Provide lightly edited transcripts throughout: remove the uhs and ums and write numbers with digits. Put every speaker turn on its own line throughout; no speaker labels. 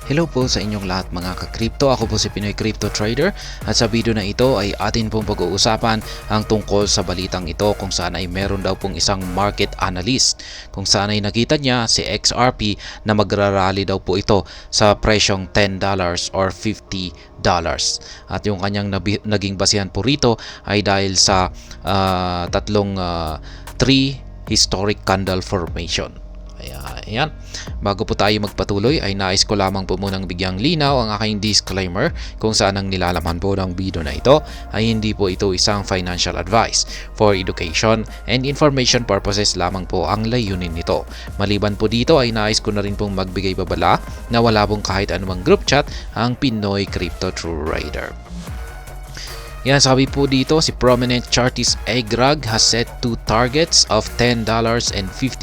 Hello po sa inyong lahat mga ka-crypto. Ako po si Pinoy Crypto Trader at sa video na ito ay atin pong pag-uusapan ang tungkol sa balitang ito kung saan ay meron daw pong isang market analyst kung saan ay nakita niya si XRP na magrarally daw po ito sa presyong $10 or $50. At yung kanyang naging basihan po rito ay dahil sa tatlong 3 historic candle formation. Ayan. Bago po tayo magpatuloy ay nais ko lamang po munang bigyang linaw ang aking disclaimer kung saan ang nilalaman po ng video na ito ay hindi po ito isang financial advice. For education and information purposes lamang po ang layunin nito. Maliban po dito ay nais ko na rin pong magbigay babala na wala pong kahit anumang group chat ang Pinoy Crypto Trader. Yan, sabi po dito, si prominent chartist Egrag has set two targets of $10 and $50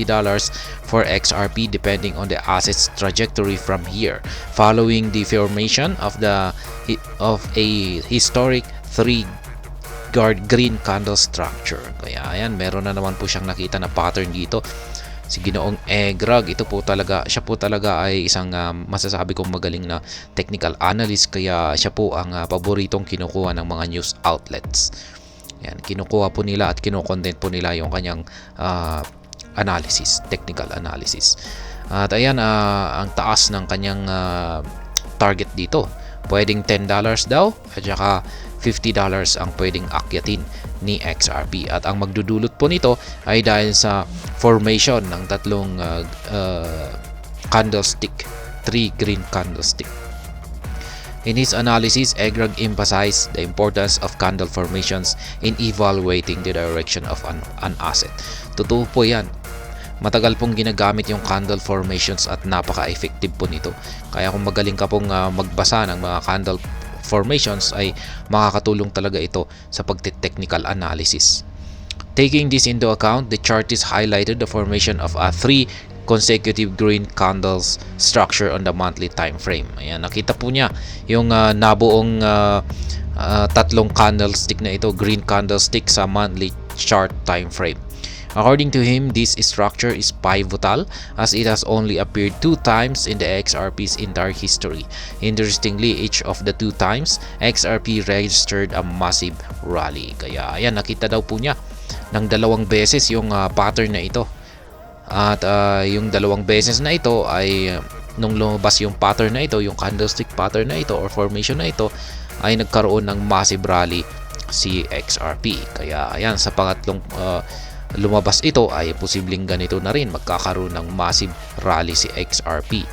for XRP depending on the asset's trajectory from here, following the formation of a historic 3 green candle structure. Kaya ayan, meron na naman po siyang nakita na pattern dito. Si Ginoong Egrag, siya po talaga ay isang masasabi kong magaling na technical analyst, kaya siya po ang paboritong kinukuha ng mga news outlets. Yan, kinukuha po nila at kino-content po nila yung kanyang analysis, technical analysis. At ayan, ang taas ng kanyang target dito. Pwedeng $10 daw at saka $50 ang pwedeng akyatin ni XRP, at ang magdudulot po nito ay dahil sa formation ng tatlong candlestick, 3 green candlestick. In his analysis, Egrag emphasized the importance of candle formations in evaluating the direction of an asset. Totoo po yan. Matagal pong ginagamit yung candle formations at napaka-effective po nito. Kaya kung magaling ka pong magbasa ng mga candle formations ay makakatulong talaga ito sa pagte-technical analysis. Taking this into account, the chartist highlighted the formation of a 3 consecutive green candles structure on the monthly time frame. Ayan, nakita po niya yung nabuong tatlong candlestick na ito, green candlestick sa monthly chart time frame. According to him, this structure is pivotal as it has only appeared 2 times in the XRP's entire history. Interestingly, each of the 2 times, XRP registered a massive rally. Kaya ayan, nakita daw po niya ng 2 beses yung pattern na ito. At yung 2 beses na ito ay nung lumabas yung pattern na ito, yung candlestick pattern na ito or formation na ito, ay nagkaroon ng massive rally si XRP. Kaya ayan, sa pangatlong lumabas ito ay posibleng ganito na rin, magkakaroon ng massive rally si XRP.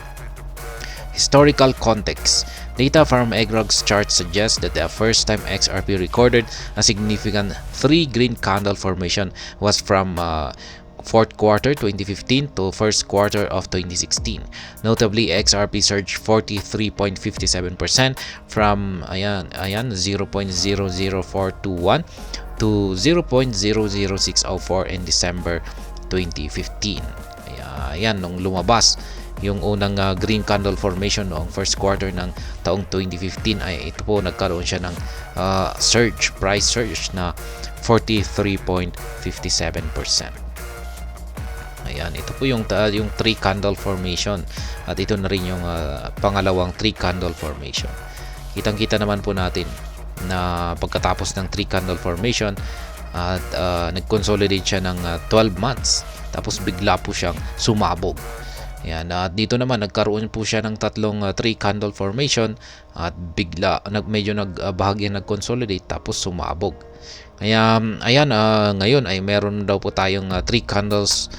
Historical context. Data from Egrag's chart suggests that the first time XRP recorded a significant 3 green candle formation was from fourth quarter 2015 to first quarter of 2016. Notably, XRP surged 43.57% from 0.00421 to 0.00604 in December 2015. Ayan, nung lumabas yung unang green candle formation noong first quarter ng taong 2015 ay ito po nagkaroon siya ng price surge na 43.57%. Ayan, ito po yung 3 candle formation at ito na rin yung pangalawang 3 candle formation. Kitang-kita naman po natin na pagkatapos ng 3 candle formation at nag-consolidate siya ng 12 months, tapos bigla po siyang sumabog. Ayan, at dito naman nagkaroon po siya ng tatlong 3 candle formation at bigla medyo bahagyan nag-consolidate tapos sumabog. Kaya ayan, ngayon ay meron daw po tayong 3 candles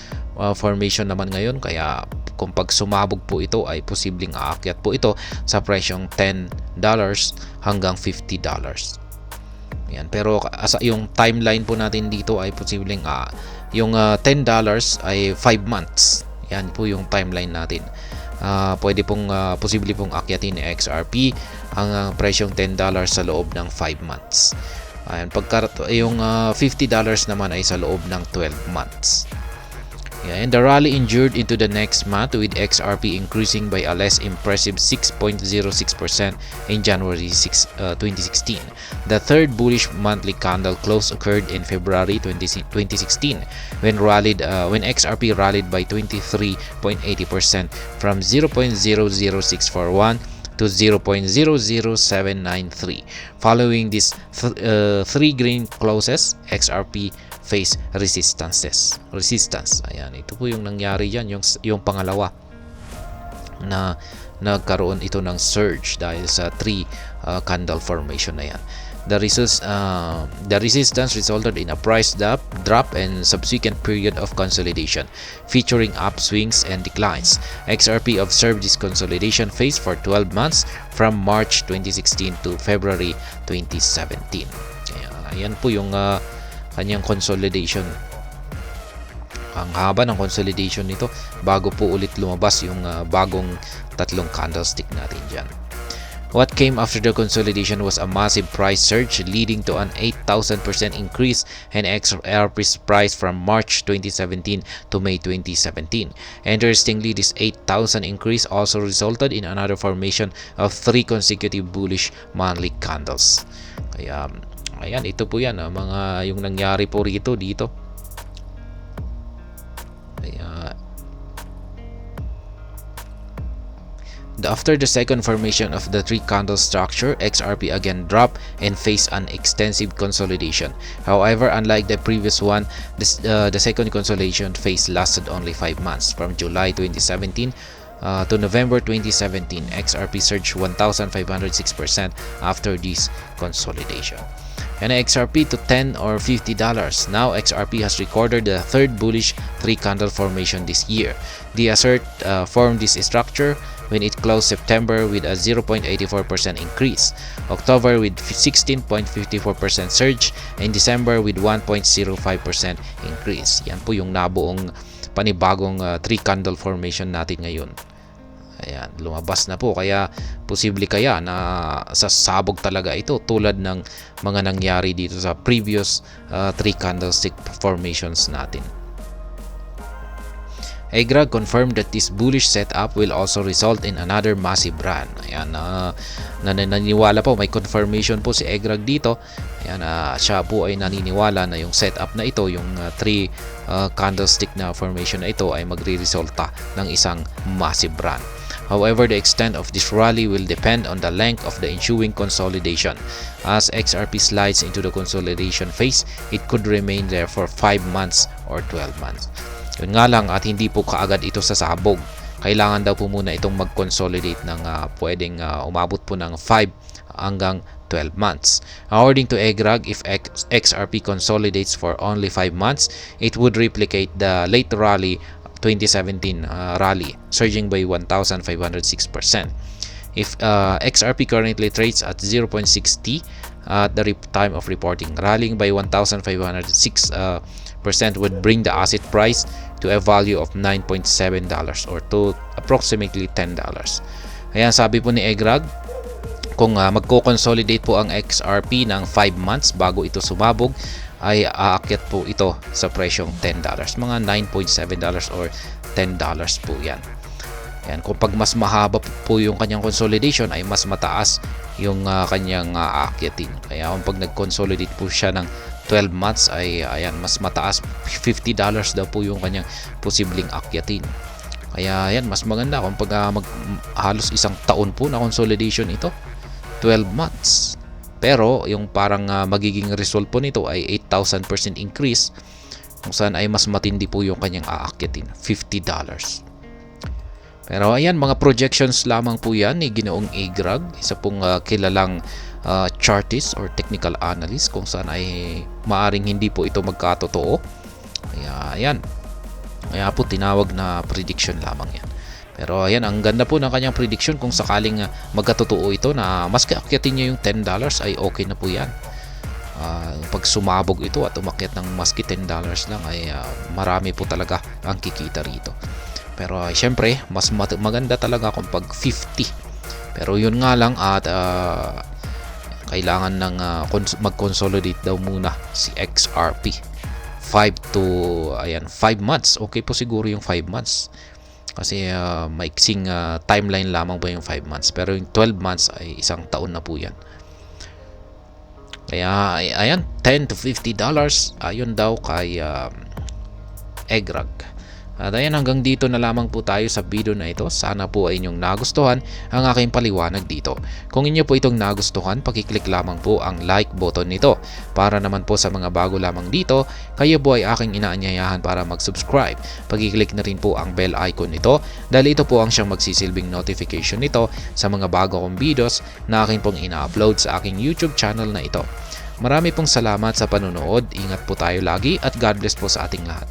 formation naman ngayon, kaya kung pag sumabog po ito ay posibleng aakyat po ito sa presyong $10 hanggang $50. Yan, pero yung timeline po natin dito ay posibleng yung $10 ay 5 months. Yan po yung timeline natin. Pwede pong posible pong akyatin ni XRP ang presyong $10 sa loob ng 5 months. Ayan, yung $50 naman ay sa loob ng 12 months. Yeah, and the rally endured into the next month with XRP increasing by a less impressive 6.06% in January 2016. The third bullish monthly candle close occurred in February 2016 when XRP rallied by 23.80% from 0.00641 to 0.00793. Following these three green closes, XRP face resistance. Ayan, ito po yung nangyari diyan, yung pangalawa na nagkaroon ito ng surge dahil sa three candle formation na yan. The resistance resulted in a price drop and subsequent period of consolidation, featuring upswings and declines. XRP observed this consolidation phase for 12 months from March 2016 to February 2017. Ayan po yung kanyang consolidation. Ang haba ng consolidation nito bago po ulit lumabas yung bagong tatlong candlestick natin dyan. What came after the consolidation was a massive price surge leading to an 8,000% increase in XRP's price from March 2017 to May 2017. Interestingly, this 8,000 increase also resulted in another formation of 3 consecutive bullish monthly candles. Kaya ayan, ito po yan mga yung nangyari po dito. After the second formation of the three candle structure, XRP again dropped and faced an extensive consolidation. However, unlike the previous one, the second consolidation phase lasted only 5 months, from July 2017 to November 2017. XRP surged 1,506% after this consolidation. And XRP to $10 or $50. Now XRP has recorded the third bullish three candle formation this year. The assert formed this structure when it closed September with a 0.84% increase, October with 16.54% surge, and December with 1.05% increase. Yan po yung nabuong panibagong three candle formation natin ngayon. Ayan, lumabas na po, kaya posible kaya na sasabog talaga ito tulad ng mga nangyari dito sa previous three candlestick formations natin. EGRAG confirmed that this bullish setup will also result in another massive run. Ayan, naniniwala po, may confirmation po si EGRAG dito. Ayan, siya po ay naniniwala na yung setup na ito, yung three candlestick na formation na ito ay magre-resulta ng isang massive run. However, the extent of this rally will depend on the length of the ensuing consolidation. As XRP slides into the consolidation phase, it could remain there for 5 months or 12 months. Yun nga lang, at hindi po kaagad ito sasabog. Kailangan daw po muna itong mag-consolidate ng pwedeng umabot po ng 5 hanggang 12 months. According to EGRAG, if XRP consolidates for only 5 months, it would replicate the late rally 2017 rally, surging by 1,506%. If XRP currently trades at 0.60 at the time of reporting, rallying by 1,506% would bring the asset price to a value of $9.7 or to approximately $10. Ayan, sabi po ni EGRAG, kung magko-consolidate po ang XRP ng 5 months bago ito sumabog, ay aakyat po ito sa presyong $10, mga $9.7 or $10 po yan. Yan, kung pag mas mahaba po yung kanyang consolidation ay mas mataas yung kanyang aakyatin. Kaya kung pag nag-consolidate po siya ng 12 months ay ayan, mas mataas, $50 daw po yung kanyang posibleng akyatin. Kaya yan, mas maganda kung pag halos isang taon po na consolidation ito, 12 months. Pero yung parang magiging result po nito ay 8,000% increase, kung saan ay mas matindi po yung kanyang aakyatin, $50. Pero ayan, mga projections lamang po yan ni Ginoong EGRAG, isa pong kilalang chartist or technical analyst, kung saan ay maaring hindi po ito magkatotoo. Kaya ayan, kaya po tinawag na prediction lamang yan. Pero ayan, ang ganda po ng kanyang prediction. Kung sakaling magkatotoo ito na mas kaakyatin niya yung $10 ay okay na po yan. Pag sumabog ito at umakyat ng maski $10 lang ay marami po talaga ang kikita rito. Pero syempre, mas maganda talaga kung pag 50. Pero yun nga lang at kailangan ng mag-consolidate daw muna si XRP 5 months. Okay po siguro yung 5 months. Kasi maiksing timeline lamang po yung 5 months. Pero yung 12 months ay isang taon na po yan. Kaya ayan, $10 to $50 ayon daw kay Egrag. At ayan, hanggang dito na lamang po tayo sa video na ito. Sana po ay inyong nagustuhan ang aking paliwanag dito. Kung inyo po itong nagustuhan, pakiclick lamang po ang like button nito. Para naman po sa mga bago lamang dito, kayo po ay aking inaanyayahan para mag-subscribe. Pakiclick na rin po ang bell icon nito dahil ito po ang siyang magsisilbing notification nito sa mga bago kong videos na aking pong ina-upload sa aking YouTube channel na ito. Marami pong salamat sa panonood. Ingat po tayo lagi at God bless po sa ating lahat.